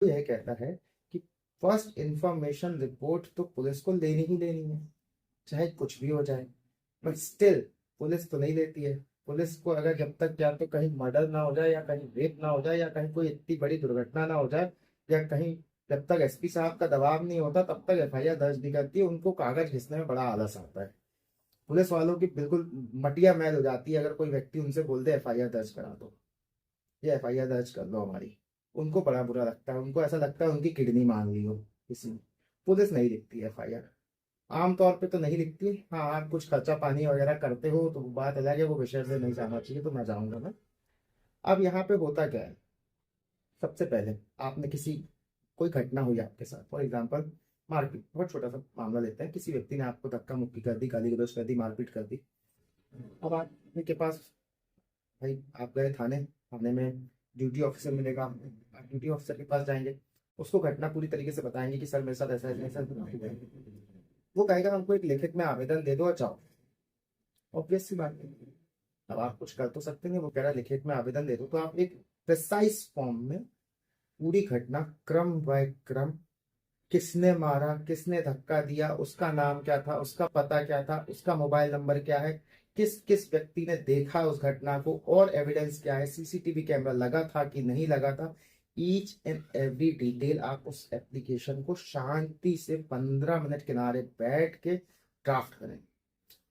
तो यह कहता है कि फर्स्ट इंफॉर्मेशन रिपोर्ट तो पुलिस को लेनी ही लेनी है, चाहे कुछ भी हो जाए। बट स्टिल पुलिस तो नहीं लेती है। पुलिस को अगर जब तक या तो कहीं मर्डर ना हो जाए, या कहीं रेप ना हो जाए, या कहीं कोई इतनी बड़ी दुर्घटना ना हो जाए, या कहीं जब तक एसपी साहब का दबाव नहीं होता तब तक एफआईआर दर्ज नहीं करती। उनको कागज घिसने में बड़ा आलस आता है। पुलिस वालों की बिल्कुल मटिया मैल हो जाती है अगर कोई व्यक्ति उनसे बोल दे एफआईआर दर्ज करा दो, ये एफआईआर दर्ज कर लो हमारी। उनको बड़ा बुरा लगता है, उनको ऐसा लगता है उनकी किडनी मांग ली हो किसी ने। पुलिस नहीं लिखती एफआईआर, आमतौर पे तो नहीं लिखती। हाँ, आप कुछ खर्चा पानी वगैरह करते हो तो वो बात अलग है, वो विषय से नहीं जाना चाहिए तो मैं जाऊंगा ना। अब यहाँ पे होता क्या है, सबसे पहले आपने किसी कोई घटना हुई आपके साथ, फॉर एग्जाम्पल मारपीट, बहुत छोटा सा मामला लेते हैं, किसी व्यक्ति ने आपको धक्का मुक्की कर दी, गाली गलौज कर दी, मारपीट कर दी। अब आपके पास, भाई आप गए थाने, थाने में ड्यूटी ऑफिसर मिलेगा, आप ड्यूटी ऑफिसर के पास जाएंगे, उसको घटना पूरी तरीके से बताएंगे कि सर मेरे साथ ऐसा ऐसा ऐसा ऐसा। वो कहेगा हमको एक लिखित में आवेदन दे दो और जाओ। ऑब्वियस सी बात है। अब आप कुछ कर तो सकते नहीं, वो कह रहा है लिखित में आवेदन दे दो, तो आप एक प्रिसाइज फॉर्म में पूरी घटना क्रम बाय क्रम, किसने मारा, किसने धक्का दिया, उसका नाम क्या था, उसका पता क्या था, उसका मोबाइल नंबर क्या है, किस किस व्यक्ति ने देखा उस घटना को, और एविडेंस क्या है, सीसीटीवी कैमरा लगा था कि नहीं लगा था, ईच एंड एवरी डिटेल आप उस एप्लीकेशन को शांति से 15 मिनट किनारे बैठ के ड्राफ्ट करें।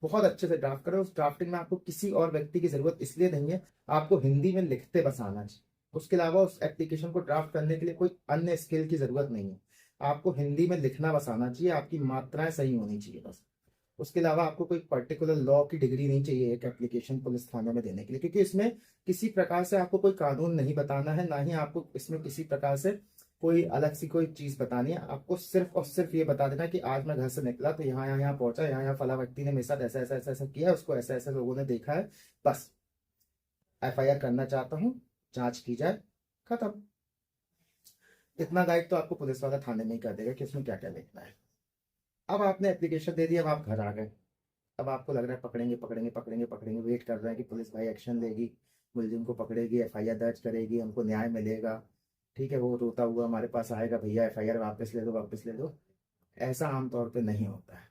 बहुत अच्छे से ड्राफ्ट करें। उस ड्राफ्टिंग में आपको किसी और व्यक्ति की जरूरत इसलिए नहीं है, आपको हिंदी में लिखते बस आना चाहिए। उसके अलावा उस एप्लीकेशन को ड्राफ्ट करने के लिए कोई अन्य स्किल की जरूरत नहीं है। आपको हिंदी में लिखना बस आना चाहिए, आपकी मात्राएं सही होनी चाहिए बस। उसके अलावा आपको कोई पर्टिकुलर लॉ की डिग्री नहीं चाहिए एक एप्लीकेशन पुलिस थाने में देने के लिए, क्योंकि इसमें किसी प्रकार से आपको कोई कानून नहीं बताना है, ना ही आपको इसमें किसी प्रकार से कोई अलग सी कोई चीज बतानी है। आपको सिर्फ और सिर्फ ये बता देना कि आज मैं घर से निकला तो यहाँ यहाँ यहाँ पहुंचा, यहाँ यहाँ फला व्यक्ति ने मेरे साथ ऐसा ऐसा ऐसा ऐसा किया, उसको ऐसा ऐसा लोगों ने देखा है, बस एफआईआर करना चाहता हूँ, जांच की जाए, खत्म। इतना गाइड तो आपको पुलिस वाला थाने में ही कर देगा कि उसमें क्या क्या लिखना है। अब आपने एप्लीकेशन दे दिया, अब आप घर आ गए। अब आपको लग रहा है पकड़ेंगे पकड़ेंगे पकड़ेंगे पकड़ेंगे, वेट कर रहे हैं कि पुलिस भाई एक्शन लेगी, मुलजिम को पकड़ेगी, एफआईआर दर्ज करेगी, हमको न्याय मिलेगा। ठीक है, वो रोता हुआ हमारे पास आएगा, भैया एफआईआर वापस ले दो, वापस ले दो। ऐसा आमतौर पे नहीं होता है,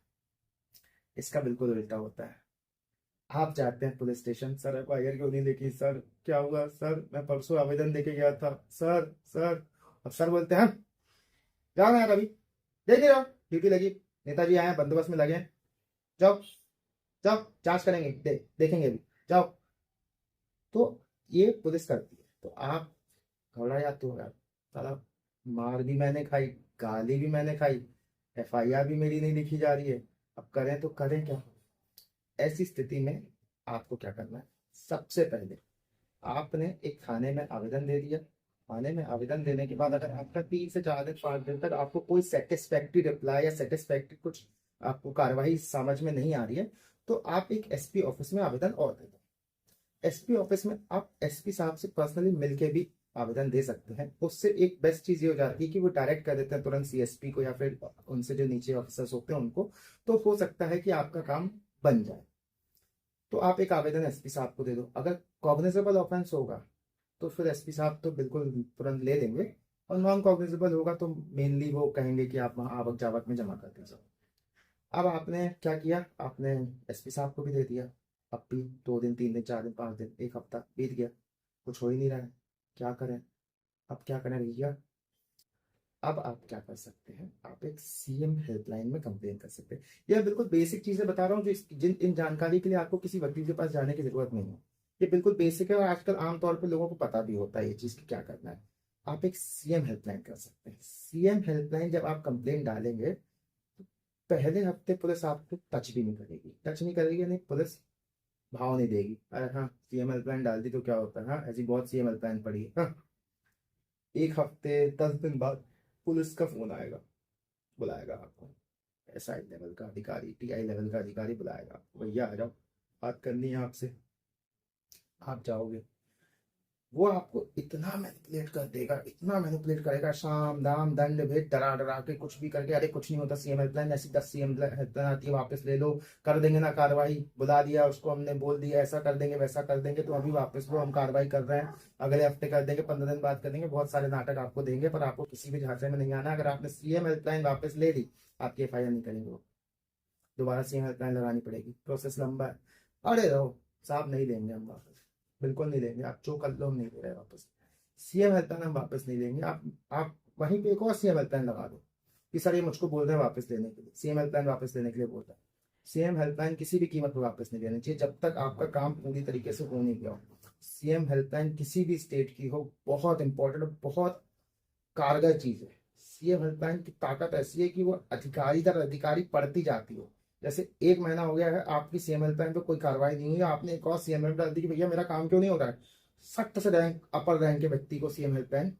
इसका बिल्कुल उल्टा होता है। आप जाते हैं पुलिस स्टेशन, सर एफआईआर क्यों नहीं लिखी, सर क्या हुआ, सर मैं परसों आवेदन देके गया था, सर सर। अब सर बोलते हैं जाओ यार, अभी देख रहे हो ड्यूटी लगी, नेताजी आए हैं, बंदोबस्त में लगे हैं, जाओ जाओ जांच करेंगे, देखेंगे अभी, जाओ। तो ये पुलिस करती है, तो आप घबरा जाते हो यार, साला मार भी मैंने खाई, गाली भी मैंने खाई, एफआईआर भी मेरी नहीं लिखी जा रही है, अब करें तो करें क्या। ऐसी स्थिति में आपको क्या करना है, सबसे पहले आपने एक थाने में आवेदन दे दिया। थाने में आवेदन देने के बाद अगर आपका 3 से 4 दिन 5 दिन तक आपको कोई सेटिस्फैक्ट्री रिप्लाई या सेटिस्फैक्ट्री कुछ आपको कार्रवाई समझ में नहीं आ रही है, तो आप एक एसपी ऑफिस में आवेदन और दे दो। एसपी ऑफिस में आप एसपी साहब से पर्सनली मिलके भी आवेदन दे सकते हैं। उससे एक बेस्ट चीज ये हो जाती है कि वो डायरेक्ट कर देते हैं तुरंत सीएसपी को, या फिर उनसे जो नीचे ऑफिसर्स होते हैं उनको। तो हो सकता है कि आपका काम बन जाए। तो आप एक आवेदन एसपी साहब को दे दो। अगर कॉग्निजेबल ऑफेंस होगा तो फिर एसपी साहब तो बिल्कुल तुरंत ले लेंगे, और नॉन कॉग्निजेबल होगा तो मेनली वो कहेंगे कि आप वहाँ आवक जावक में जमा कर दीजिए। अब आपने क्या किया, आपने एसपी साहब को भी दे दिया। अब भी 2 दिन 3 दिन 4 दिन 5 दिन 1 हफ्ता बीत गया, कुछ हो ही नहीं रहा है, क्या करें। अब क्या करें भैया, अब आप क्या कर सकते हैं, आप एक सीएम हेल्पलाइन में कंप्लेन कर सकते हैं। यह बिल्कुल बेसिक चीजें बता रहा हूँ, जो जिन इन जानकारी के लिए आपको किसी वकील के पास जाने की जरूरत नहीं है। ये बिल्कुल बेसिक है, और आजकल आमतौर पर लोगों को पता भी होता है ये चीज की क्या करना है। आप एक सीएम हेल्पलाइन कर सकते हैं। सीएम हेल्पलाइन जब आप कंप्लेन डालेंगे तो पहले हफ्ते पुलिस आपको टच भी नहीं करेगी, टच नहीं करेगी यानी पुलिस भाव नहीं देगी, अरे हाँ सीएम हेल्पलाइन डाल दी तो क्या होता है, हाँ ऐसी बहुत सीएम हेल्पलाइन पड़ी है, हाँ। 1 हफ्ते 10 दिन बाद पुलिस का फोन आएगा, बुलाएगा आपको, एसआई लेवल का अधिकारी, टीआई लेवल का अधिकारी बुलाएगा आपको, भैया आ जाओ, बात करनी है आपसे। आप जाओगे, वो आपको इतना मैनिपुलेट कर देगा, इतना मैनिपुलेट करेगा, शाम दाम दंड भेद डरा डरा के कुछ भी करके, अरे कुछ नहीं होता, सीएम हेल्पलाइन ऐसी 10 सीएम हेल्पलाइन आती है, वापस ले लो, कर देंगे ना कार्रवाई, बुला दिया उसको हमने, बोल दिया ऐसा कर देंगे वैसा कर देंगे, तो अभी वापस लो, हम कार्रवाई कर रहे हैं, अगले हफ्ते कर देंगे, 15 दिन बाद कर देंगे, बहुत सारे नाटक आपको देंगे, पर आपको किसी भी झांसे में नहीं आना। अगर आपने सीएम हेल्पलाइन वापस ले ली, आपकी एफआईआर नहीं करेंगे वो, दोबारा सीएम हेल्पलाइन लगानी पड़ेगी, प्रोसेस लंबा है। अरे रहो साहब, नहीं देंगे हम वापस, बिल्कुल नहीं देंगे, आप जो कर लो हम नहीं दे रहे वापस, सीएम हेल्पलाइन हम वापस नहीं देंगे। आप वहीं पे एक और सीएम हेल्पलाइन लगा दो कि सर ये मुझको बोल रहे हैं वापस लेने के लिए, सीएम हेल्पलाइन वापस लेने के लिए बोल रहा है। सीएम हेल्पलाइन किसी भी कीमत पर वापस नहीं देनी चाहिए जब तक आपका काम पूरी तरीके से हो नहीं गया हो। सीएम हेल्पलाइन किसी भी स्टेट की हो, बहुत इंपॉर्टेंट और बहुत कारगर चीज है। सीएम हेल्पलाइन की ताकत ऐसी है कि वो अधिकारी दर अधिकारी पड़ती जाती हो। जैसे 1 महीना हो गया है आपकी सीएम हेल्पलाइन पे कोई कार्रवाई नहीं हुई, आपने एक और सीएम हेल्प डाल दी कि भैया मेरा काम क्यों नहीं हो रहा है, सख्त से रैंक अपर रैंक के व्यक्ति को सीएम हेल्पलाइन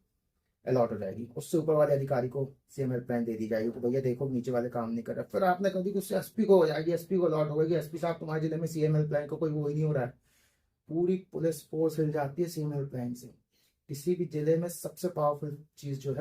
अलॉट हो जाएगी, उससे ऊपर वाले अधिकारी को सीएम हेल्पलाइन दे दी जाएगी, तो भैया देखो नीचे वाले काम नहीं कर रहे। फिर आपने कभी उससे एसपी को हो जाएगी, एसपी को अलॉट होगी, एसपी साहब तुम्हारे जिले में सीएम हेल्पलाइन को कोई वो ही नहीं हो रहा है, पूरी पुलिस फोर्स हिल जाती है सीएम हेल्पलाइन से। किसी भी जिले में सबसे पावरफुल चीज जो है